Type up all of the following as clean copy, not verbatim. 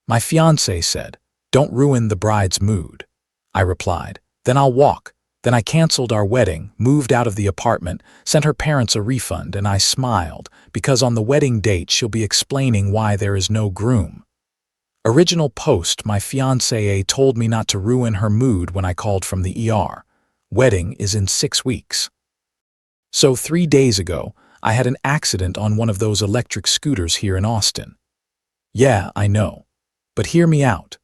My fiancé said, "Don't ruin the bride's mood." I replied, "Then I'll walk." Then I canceled our wedding, moved out of the apartment, sent her parents a refund, and I smiled, because on the wedding date she'll be explaining why there is no groom. Original post: my fiancée told me not to ruin her mood when I called from the ER. Wedding is in 6 weeks. So 3 days ago, I had an accident on one of those electric scooters here in Austin. Yeah, I know. But hear me out.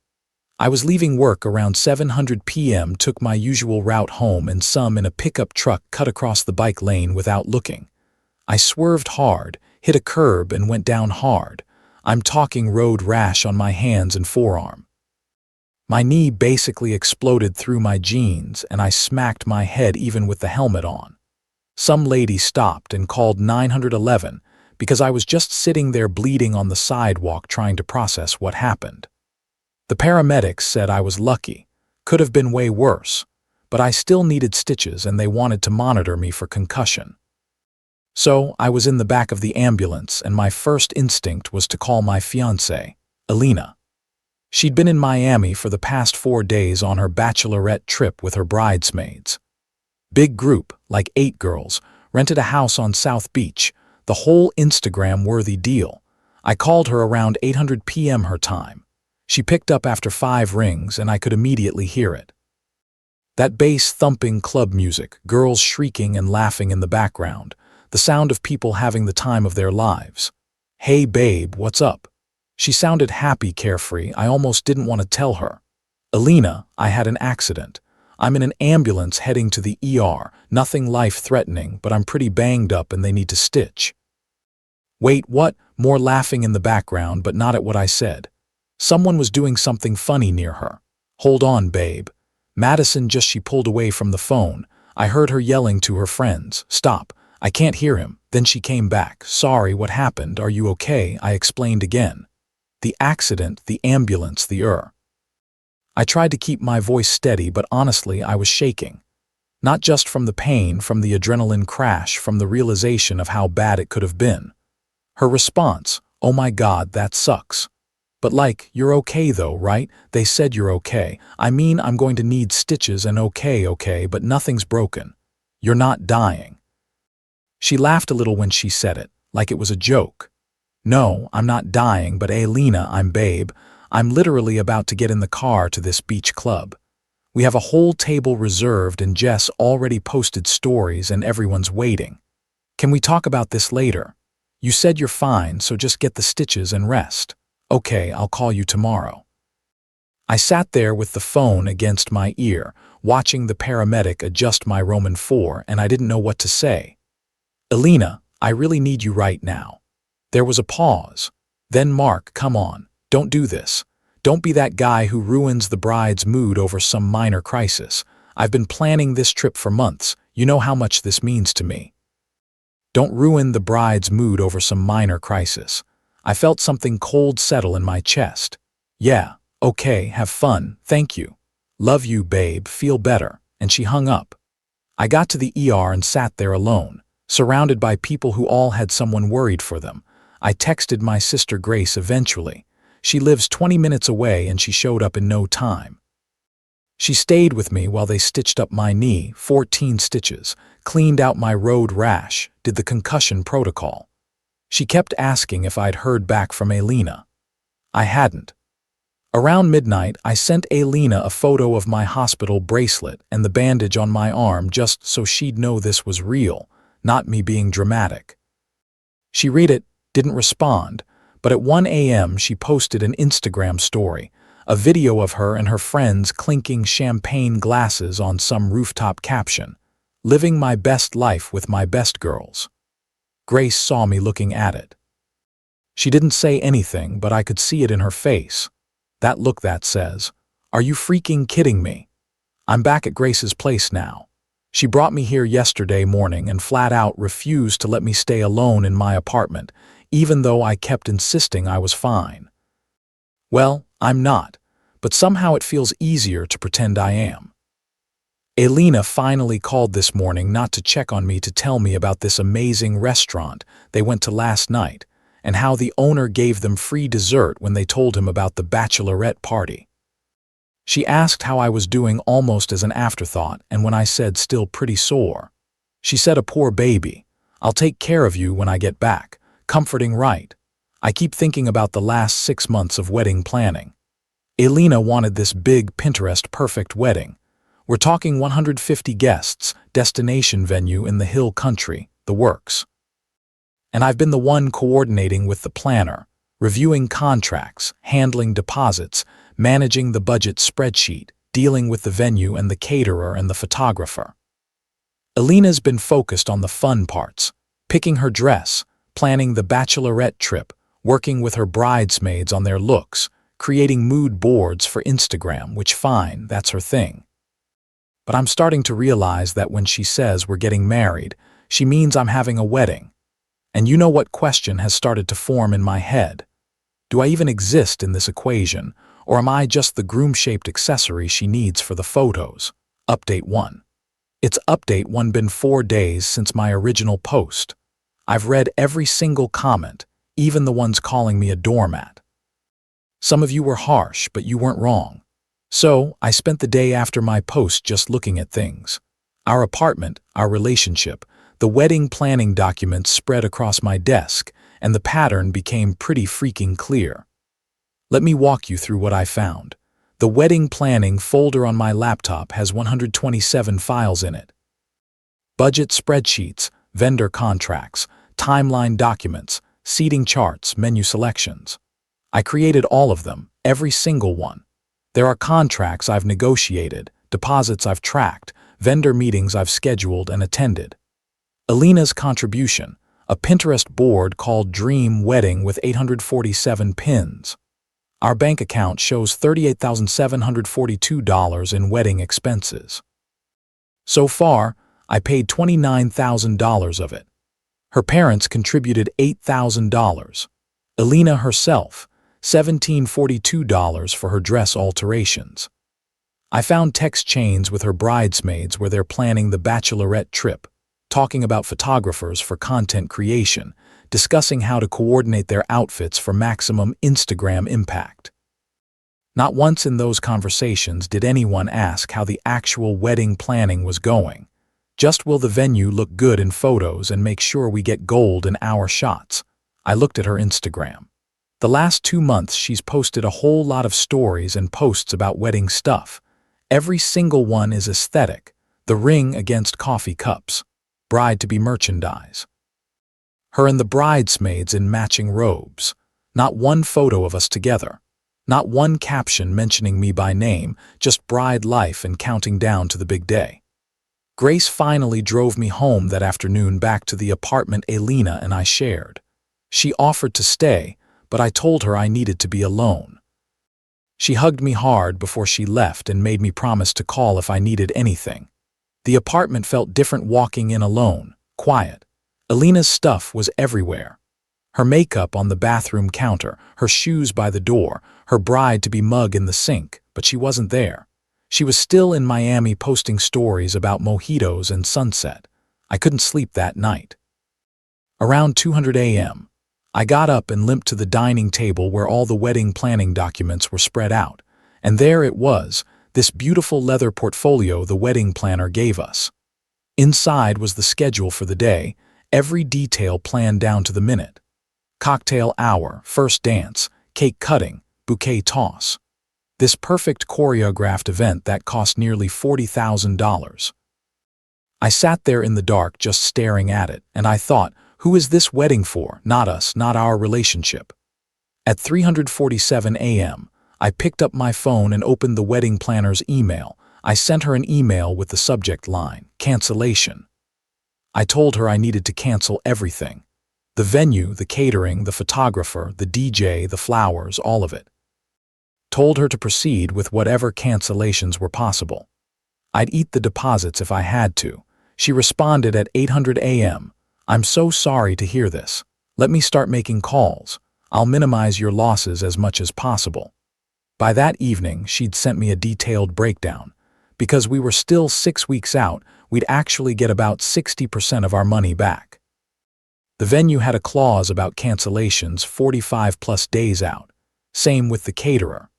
I was leaving work around 7:00 p.m., took my usual route home, and some in a pickup truck cut across the bike lane without looking. I swerved hard, hit a curb, and went down hard. I'm talking road rash on my hands and forearm. My knee basically exploded through my jeans, and I smacked my head even with the helmet on. Some lady stopped and called 911 because I was just sitting there bleeding on the sidewalk trying to process what happened. The paramedics said I was lucky, could have been way worse, but I still needed stitches and they wanted to monitor me for concussion. So I was in the back of the ambulance and my first instinct was to call my fiancée, Alina. She'd been in Miami for the past 4 days on her bachelorette trip with her bridesmaids. Big group, like 8 girls, rented a house on South Beach, the whole Instagram-worthy deal. I called her around 8:00 p.m. her time. She picked up after 5 rings, and I could immediately hear it. That bass-thumping club music, girls shrieking and laughing in the background, the sound of people having the time of their lives. "Hey babe, what's up?" She sounded happy, carefree. I almost didn't want to tell her. "Alina, I had an accident. I'm in an ambulance heading to the ER. Nothing life-threatening, but I'm pretty banged up and they need to stitch." "Wait, what?" More laughing in the background, but not at what I said. Someone was doing something funny near her. "Hold on, babe." Madison she pulled away from the phone. I heard her yelling to her friends, "Stop, I can't hear him." Then she came back. "Sorry, what happened? Are you okay?" I explained again. "The accident, the ambulance, I tried to keep my voice steady, but honestly, I was shaking. Not just from the pain, from the adrenaline crash, from the realization of how bad it could have been. Her response, "Oh my God, that sucks. But like, you're okay though, right? They said you're okay. I mean, I'm going to need stitches and okay, but nothing's broken. You're not dying." She laughed a little when she said it, like it was a joke. "No, I'm not dying, but Alina, I'm babe. I'm literally about to get in the car to this beach club. We have a whole table reserved and Jess already posted stories and everyone's waiting. Can we talk about this later? You said you're fine, so just get the stitches and rest." "Okay, I'll call you tomorrow." I sat there with the phone against my ear, watching the paramedic adjust my Roman 4, and I didn't know what to say. "Alina, I really need you right now." There was a pause. Then, "Mark, come on, don't do this. Don't be that guy who ruins the bride's mood over some minor crisis. I've been planning this trip for months. You know how much this means to me. Don't ruin the bride's mood over some minor crisis." I felt something cold settle in my chest. "Yeah, okay, have fun, thank you. Love you, babe, feel better." And she hung up. I got to the ER and sat there alone, surrounded by people who all had someone worried for them. I texted my sister Grace eventually. She lives 20 minutes away and she showed up in no time. She stayed with me while they stitched up my knee, 14 stitches, cleaned out my road rash, did the concussion protocol. She kept asking if I'd heard back from Alina. I hadn't. Around midnight, I sent Alina a photo of my hospital bracelet and the bandage on my arm just so she'd know this was real, not me being dramatic. She read it, didn't respond, but at 1 a.m. she posted an Instagram story, a video of her and her friends clinking champagne glasses on some rooftop caption, "Living my best life with my best girls." Grace saw me looking at it. She didn't say anything, but I could see it in her face. That look that says, "Are you freaking kidding me?" I'm back at Grace's place now. She brought me here yesterday morning and flat out refused to let me stay alone in my apartment, even though I kept insisting I was fine. Well, I'm not, but somehow it feels easier to pretend I am. Alina finally called this morning not to check on me, to tell me about this amazing restaurant they went to last night, and how the owner gave them free dessert when they told him about the bachelorette party. She asked how I was doing almost as an afterthought, and when I said still pretty sore, she said, "A poor baby. I'll take care of you when I get back." Comforting, right? I keep thinking about the last 6 months of wedding planning. Elena wanted this big Pinterest-perfect wedding. We're talking 150 guests, destination venue in the hill country, the works. And I've been the one coordinating with the planner, reviewing contracts, handling deposits, managing the budget spreadsheet, dealing with the venue and the caterer and the photographer. Elena's been focused on the fun parts, picking her dress, planning the bachelorette trip, working with her bridesmaids on their looks, creating mood boards for Instagram, which fine, that's her thing. But I'm starting to realize that when she says we're getting married, she means I'm having a wedding. And you know what question has started to form in my head? Do I even exist in this equation, or am I just the groom-shaped accessory she needs for the photos? Update 1. It's Update 1 been 4 days since my original post. I've read every single comment, even the ones calling me a doormat. Some of you were harsh, but you weren't wrong. So, I spent the day after my post just looking at things. Our apartment, our relationship, the wedding planning documents spread across my desk, and the pattern became pretty freaking clear. Let me walk you through what I found. The wedding planning folder on my laptop has 127 files in it. Budget spreadsheets, vendor contracts, timeline documents, seating charts, menu selections. I created all of them, every single one. There are contracts I've negotiated, deposits I've tracked, vendor meetings I've scheduled and attended. Elena's contribution, a Pinterest board called Dream Wedding with 847 pins. Our bank account shows $38,742 in wedding expenses. So far, I paid $29,000 of it. Her parents contributed $8,000. Elena herself, $1,742 for her dress alterations. I found text chains with her bridesmaids where they're planning the bachelorette trip, talking about photographers for content creation, discussing how to coordinate their outfits for maximum Instagram impact. Not once in those conversations did anyone ask how the actual wedding planning was going. Just, will the venue look good in photos and make sure we get gold in our shots? I looked at her Instagram. The last 2 months she's posted a whole lot of stories and posts about wedding stuff. Every single one is aesthetic. The ring against coffee cups. Bride-to-be merchandise. Her and the bridesmaids in matching robes. Not one photo of us together. Not one caption mentioning me by name, just bride life and counting down to the big day. Grace finally drove me home that afternoon back to the apartment Elena and I shared. She offered to stay, but I told her I needed to be alone. She hugged me hard before she left and made me promise to call if I needed anything. The apartment felt different walking in alone, quiet. Elena's stuff was everywhere. Her makeup on the bathroom counter, her shoes by the door, her bride-to-be mug in the sink, but she wasn't there. She was still in Miami posting stories about mojitos and sunset. I couldn't sleep that night. Around 2:00 a.m., I got up and limped to the dining table where all the wedding planning documents were spread out, and there it was, this beautiful leather portfolio the wedding planner gave us. Inside was the schedule for the day, every detail planned down to the minute. Cocktail hour, first dance, cake cutting, bouquet toss. This perfect choreographed event that cost nearly $40,000. I sat there in the dark just staring at it, and I thought, who is this wedding for? Not us, not our relationship. At 3:47 a.m., I picked up my phone and opened the wedding planner's email. I sent her an email with the subject line, cancellation. I told her I needed to cancel everything. The venue, the catering, the photographer, the DJ, the flowers, all of it. Told her to proceed with whatever cancellations were possible. I'd eat the deposits if I had to. She responded at 8:00 a.m. I'm so sorry to hear this. Let me start making calls. I'll minimize your losses as much as possible. By that evening, she'd sent me a detailed breakdown. Because we were still 6 weeks out, we'd actually get about 60% of our money back. The venue had a clause about cancellations 45+ days out. Same with the caterer.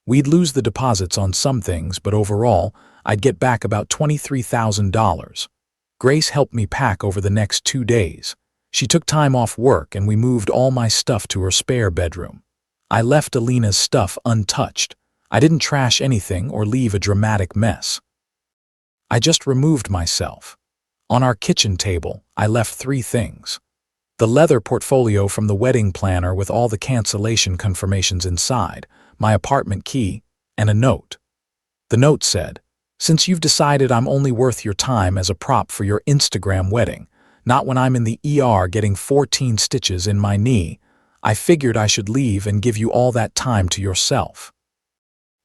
We'd lose the deposits on some things, but overall, I'd get back about $23,000. Grace helped me pack over the next 2 days. She took time off work and we moved all my stuff to her spare bedroom. I left Alina's stuff untouched. I didn't trash anything or leave a dramatic mess. I just removed myself. On our kitchen table, I left 3 things. The leather portfolio from the wedding planner with all the cancellation confirmations inside, my apartment key, and a note. The note said, "Since you've decided I'm only worth your time as a prop for your Instagram wedding, not when I'm in the ER getting 14 stitches in my knee, I figured I should leave and give you all that time to yourself.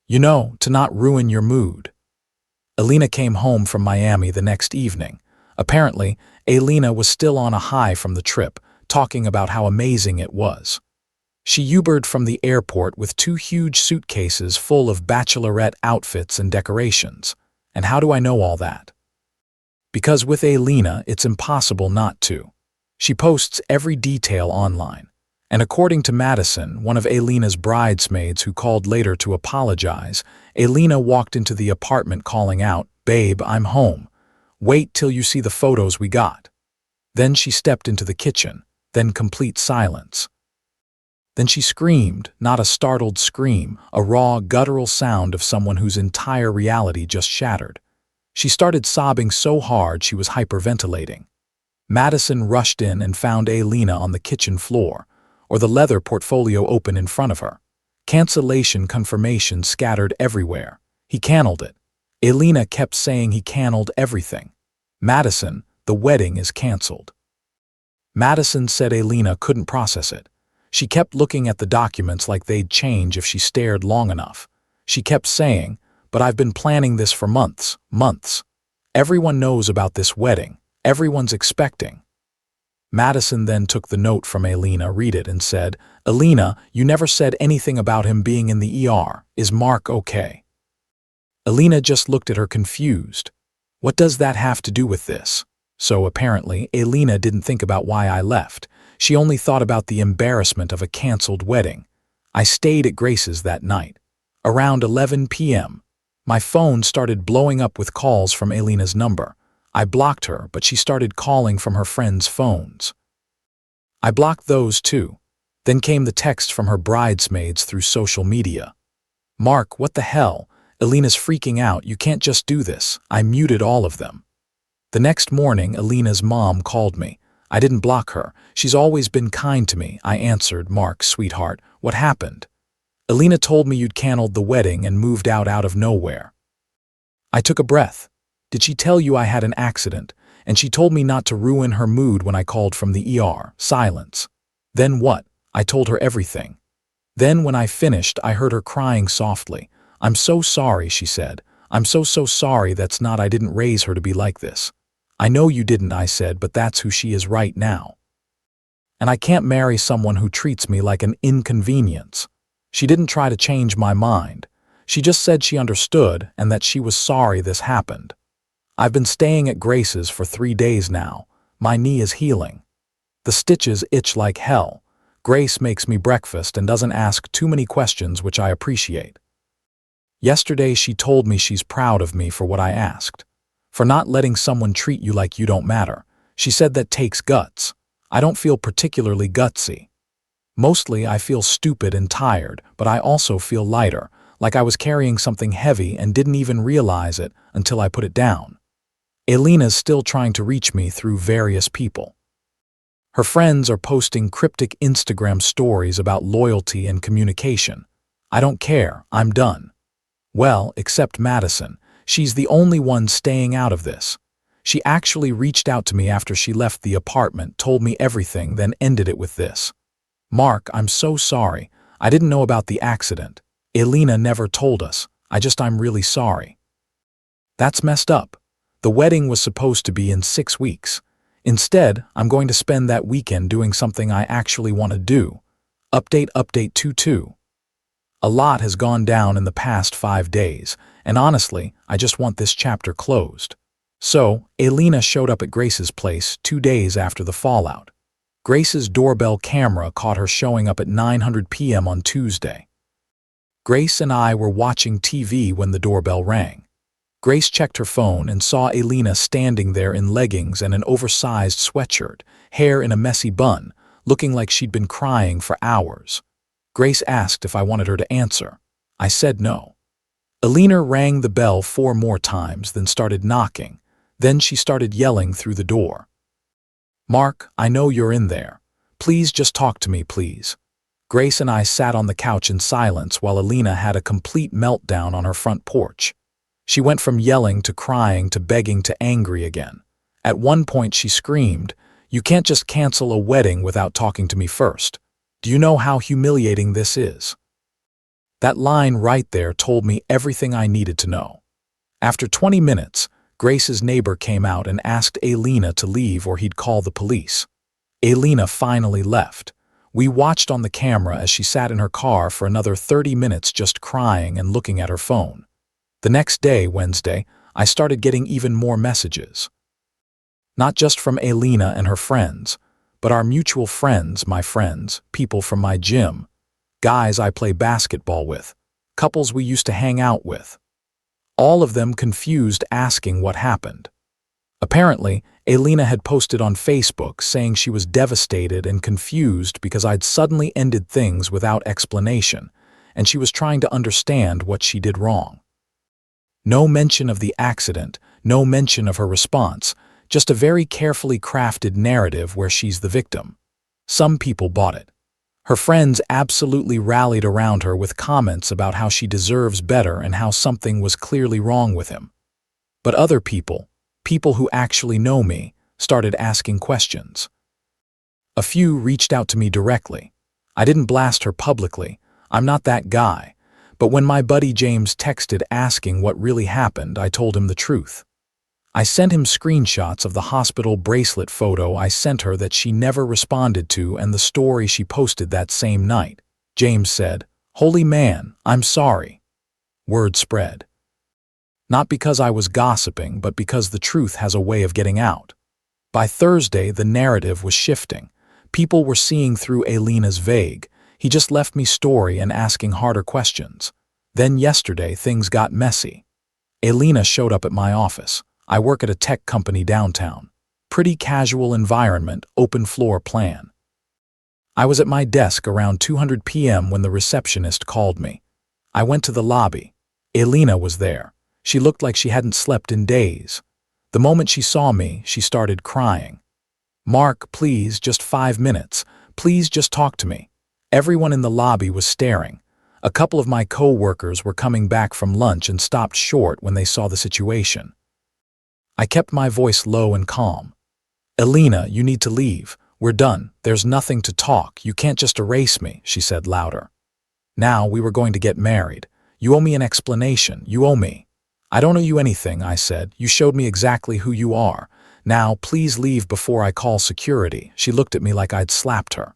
You know, to not ruin your mood." Alina came home from Miami the next evening. Apparently, Alina was still on a high from the trip, talking about how amazing it was. She Ubered from the airport with 2 huge suitcases full of bachelorette outfits and decorations. And how do I know all that? Because with Alina, it's impossible not to. She posts every detail online. And according to Madison, one of Alina's bridesmaids who called later to apologize, Alina walked into the apartment calling out, "Babe, I'm home. Wait till you see the photos we got." Then she stepped into the kitchen, then complete silence. Then she screamed, not a startled scream, a raw, guttural sound of someone whose entire reality just shattered. She started sobbing so hard she was hyperventilating. Madison rushed in and found Alina on the kitchen floor, or the leather portfolio open in front of her. Cancellation confirmation scattered everywhere. He canneled it. Alina kept saying he canneled everything. "Madison, the wedding is canceled." Madison said Alina couldn't process it. She kept looking at the documents like they'd change if she stared long enough. She kept saying, "But I've been planning this for months. Everyone knows about this wedding. Everyone's expecting." Madison then took the note from Alina, read it, and said, "Alina, you never said anything about him being in the ER. Is Mark okay?" Alina just looked at her confused. What does that have to do with this? So apparently, Alina didn't think about why I left. She only thought about the embarrassment of a canceled wedding. I stayed at Grace's that night. Around 11 p.m., my phone started blowing up with calls from Alina's number. I blocked her, but she started calling from her friends' phones. I blocked those too. Then came the text from her bridesmaids through social media. "Mark, what the hell? Alina's freaking out. You can't just do this." I muted all of them. The next morning, Alina's mom called me. I didn't block her. She's always been kind to me. I answered, "Mark, sweetheart, what happened?" "Alina told me you'd canceled the wedding and moved out of nowhere." I took a breath. "Did she tell you I had an accident? And she told me not to ruin her mood when I called from the ER." Silence. "Then what?" I told her everything. Then when I finished, I heard her crying softly. "I'm so sorry," she said. "I'm so sorry. I didn't raise her to be like this." "I know you didn't," I said, "but that's who she is right now. And I can't marry someone who treats me like an inconvenience." She didn't try to change my mind. She just said she understood and that she was sorry this happened. I've been staying at Grace's for 3 days now. My knee is healing. The stitches itch like hell. Grace makes me breakfast and doesn't ask too many questions, which I appreciate. Yesterday she told me she's proud of me for what I asked. For not letting someone treat you like you don't matter. She said that takes guts. I don't feel particularly gutsy. Mostly I feel stupid and tired, but I also feel lighter, like I was carrying something heavy and didn't even realize it until I put it down. Alina's still trying to reach me through various people. Her friends are posting cryptic Instagram stories about loyalty and communication. I don't care, I'm done. Well, except Madison. She's the only one staying out of this. She actually reached out to me after she left the apartment, told me everything, then ended it with this. "Mark, I'm so sorry. I didn't know about the accident. Alina never told us. I'm really sorry." That's messed up. The wedding was supposed to be in 6 weeks. Instead, I'm going to spend that weekend doing something I actually want to do. Update 22. A lot has gone down in the past 5 days, and honestly, I just want this chapter closed. So, Alina showed up at Grace's place 2 days after the fallout. Grace's doorbell camera caught her showing up at 9:00 p.m. on Tuesday. Grace and I were watching TV when the doorbell rang. Grace checked her phone and saw Alina standing there in leggings and an oversized sweatshirt, hair in a messy bun, looking like she'd been crying for hours. Grace asked if I wanted her to answer. I said no. Alina rang the bell 4 more times, then started knocking. Then she started yelling through the door. "Mark, I know you're in there. Please just talk to me, please." Grace and I sat on the couch in silence while Alina had a complete meltdown on her front porch. She went from yelling to crying to begging to angry again. At one point she screamed, "You can't just cancel a wedding without talking to me first. Do you know how humiliating this is?" That line right there told me everything I needed to know. After 20 minutes, Grace's neighbor came out and asked Alina to leave or he'd call the police. Alina finally left. We watched on the camera as she sat in her car for another 30 minutes just crying and looking at her phone. The next day, Wednesday, I started getting even more messages. Not just from Alina and her friends, but our mutual friends, my friends, people from my gym, guys I play basketball with, couples we used to hang out with. All of them confused, asking what happened. Apparently, Alina had posted on Facebook saying she was devastated and confused because I'd suddenly ended things without explanation, and she was trying to understand what she did wrong. No mention of the accident, no mention of her response, just a very carefully crafted narrative where she's the victim. Some people bought it. Her friends absolutely rallied around her with comments about how she deserves better and how something was clearly wrong with him. But other people who actually know me, started asking questions. A few reached out to me directly. I didn't blast her publicly. I'm not that guy. But when my buddy James texted asking what really happened, I told him the truth. I sent him screenshots of the hospital bracelet photo I sent her that she never responded to and the story she posted that same night. James said, "Holy man, I'm sorry." Word spread. Not because I was gossiping, but because the truth has a way of getting out. By Thursday, the narrative was shifting. People were seeing through Alina's vague, "He just left me" story and asking harder questions. Then yesterday, things got messy. Alina showed up at my office. I work at a tech company downtown. Pretty casual environment, open floor plan. I was at my desk around 2:00 p.m. when the receptionist called me. I went to the lobby. Alina was there. She looked like she hadn't slept in days. The moment she saw me, she started crying. "Mark, please, just 5 minutes. Please just talk to me." Everyone in the lobby was staring. A couple of my co-workers were coming back from lunch and stopped short when they saw the situation. I kept my voice low and calm. "Alina, you need to leave. We're done. There's nothing to talk. You can't just erase me," she said louder. "Now we were going to get married. You owe me an explanation. You owe me." "I don't owe you anything," I said. "You showed me exactly who you are. Now, please leave before I call security." She looked at me like I'd slapped her.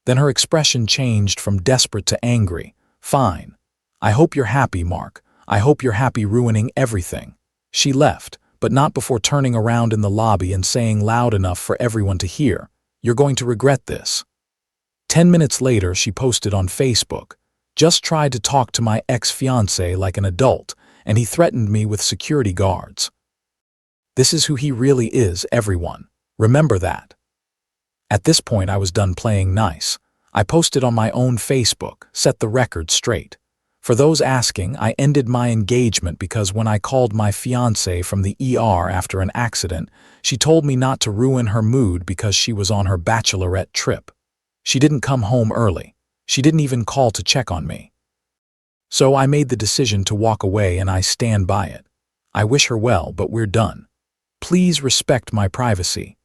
Then her expression changed from desperate to angry. "Fine. I hope you're happy, Mark. I hope you're happy ruining everything." She left, but not before turning around in the lobby and saying loud enough for everyone to hear, "You're going to regret this." 10 minutes later, she posted on Facebook, "Just tried to talk to my ex-fiancé like an adult, and he threatened me with security guards." This is who he really is, everyone. Remember that. At this point, I was done playing nice. I posted on my own Facebook, set the record straight. For those asking, I ended my engagement because when I called my fiancée from the ER after an accident, she told me not to ruin her mood because she was on her bachelorette trip. She didn't come home early. She didn't even call to check on me. So I made the decision to walk away and I stand by it. I wish her well, but we're done. Please respect my privacy.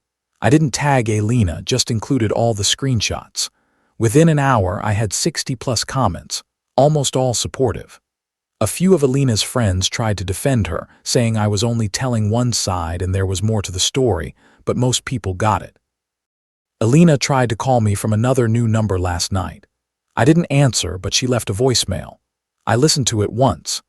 I didn't tag Alina, just included all the screenshots. Within an hour, I had 60+ comments, almost all supportive. A few of Alina's friends tried to defend her, saying I was only telling one side and there was more to the story, but most people got it. Alina tried to call me from another new number last night. I didn't answer, but she left a voicemail. I listened to it once.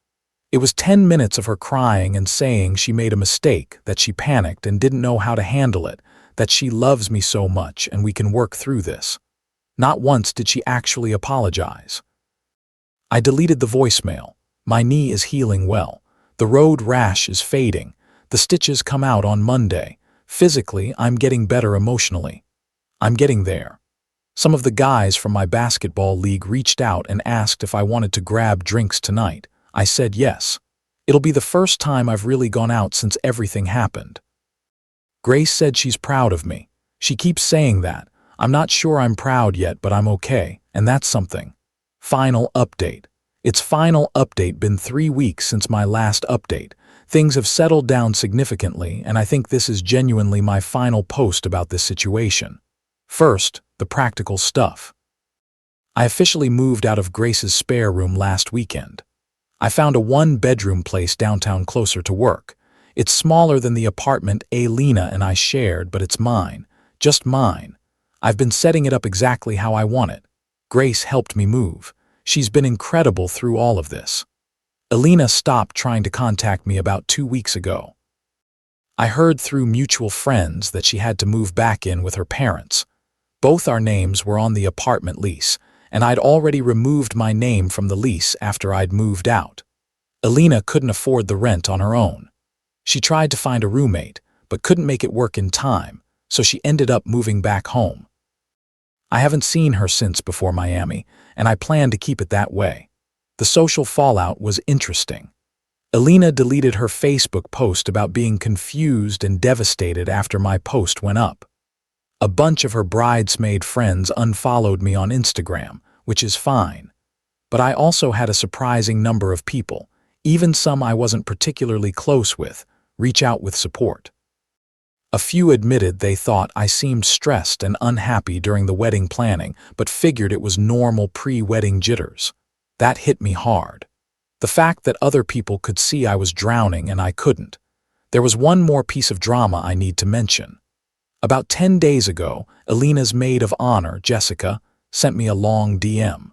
It was 10 minutes of her crying and saying she made a mistake, that she panicked and didn't know how to handle it, that she loves me so much and we can work through this. Not once did she actually apologize. I deleted the voicemail. My knee is healing well. The road rash is fading. The stitches come out on Monday. Physically, I'm getting better emotionally. I'm getting there. Some of the guys from my basketball league reached out and asked if I wanted to grab drinks tonight. I said yes. It'll be the first time I've really gone out since everything happened. Grace said she's proud of me. She keeps saying that. I'm not sure I'm proud yet, but I'm okay, and that's something. Final update. It's final update been 3 weeks since my last update. Things have settled down significantly, and I think this is genuinely my final post about this situation. First, the practical stuff. I officially moved out of Grace's spare room last weekend. I found a 1-bedroom place downtown closer to work. It's smaller than the apartment Alina and I shared, but it's mine. Just mine. I've been setting it up exactly how I want it. Grace helped me move. She's been incredible through all of this. Alina stopped trying to contact me about 2 weeks ago. I heard through mutual friends that she had to move back in with her parents. Both our names were on the apartment lease, and I'd already removed my name from the lease after I'd moved out. Alina couldn't afford the rent on her own. She tried to find a roommate, but couldn't make it work in time, so she ended up moving back home. I haven't seen her since before Miami, and I plan to keep it that way. The social fallout was interesting. Alina deleted her Facebook post about being confused and devastated after my post went up. A bunch of her bridesmaid friends unfollowed me on Instagram, which is fine. But I also had a surprising number of people, even some I wasn't particularly close with, reach out with support. A few admitted they thought I seemed stressed and unhappy during the wedding planning, but figured it was normal pre-wedding jitters. That hit me hard. The fact that other people could see I was drowning and I couldn't. There was one more piece of drama I need to mention. About 10 days ago, Alina's maid of honor, Jessica, sent me a long DM.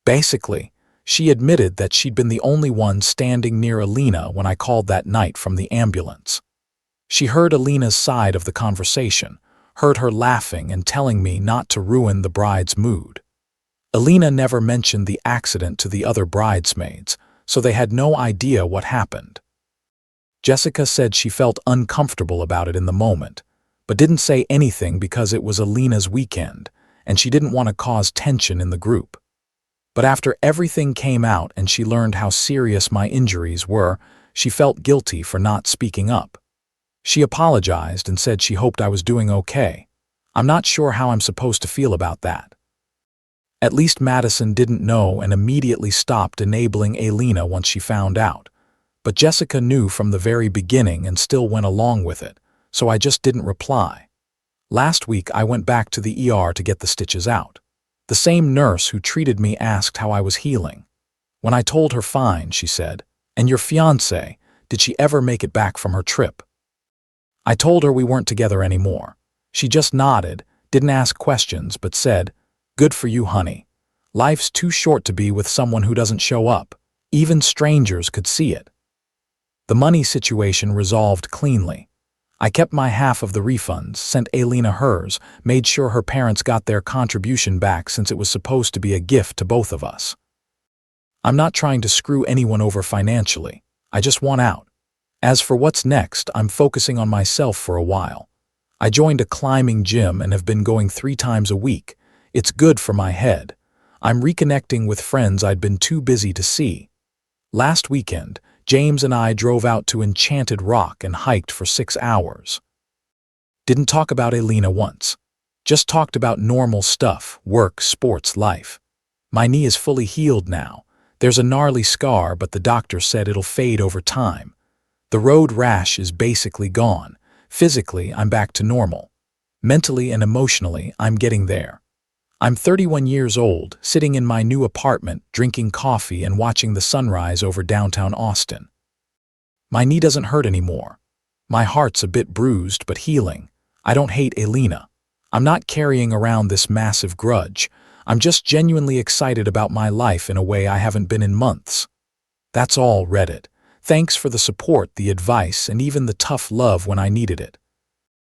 Basically, she admitted that she'd been the only one standing near Alina when I called that night from the ambulance. She heard Alina's side of the conversation, heard her laughing and telling me not to ruin the bride's mood. Alina never mentioned the accident to the other bridesmaids, so they had no idea what happened. Jessica said she felt uncomfortable about it in the moment, but didn't say anything because it was Alina's weekend, and she didn't want to cause tension in the group. But after everything came out and she learned how serious my injuries were, she felt guilty for not speaking up. She apologized and said she hoped I was doing okay. I'm not sure how I'm supposed to feel about that. At least Madison didn't know and immediately stopped enabling Alina once she found out. But Jessica knew from the very beginning and still went along with it, so I just didn't reply. Last week I went back to the ER to get the stitches out. The same nurse who treated me asked how I was healing. When I told her fine, she said, "And your fiancée, did she ever make it back from her trip?" I told her we weren't together anymore. She just nodded, didn't ask questions, but said, "Good for you, honey. Life's too short to be with someone who doesn't show up. Even strangers could see it." The money situation resolved cleanly. I kept my half of the refunds, sent Alina hers, made sure her parents got their contribution back since it was supposed to be a gift to both of us. I'm not trying to screw anyone over financially. I just want out. As for what's next, I'm focusing on myself for a while. I joined a climbing gym and have been going 3 times a week. It's good for my head. I'm reconnecting with friends I'd been too busy to see. Last weekend, James and I drove out to Enchanted Rock and hiked for 6 hours. Didn't talk about Alina once. Just talked about normal stuff, work, sports, life. My knee is fully healed now. There's a gnarly scar, but the doctor said it'll fade over time. The road rash is basically gone. Physically, I'm back to normal. Mentally and emotionally, I'm getting there. I'm 31 years old, sitting in my new apartment, drinking coffee and watching the sunrise over downtown Austin. My knee doesn't hurt anymore. My heart's a bit bruised but healing. I don't hate Alina. I'm not carrying around this massive grudge. I'm just genuinely excited about my life in a way I haven't been in months. That's all, Reddit. Thanks for the support, the advice, and even the tough love when I needed it.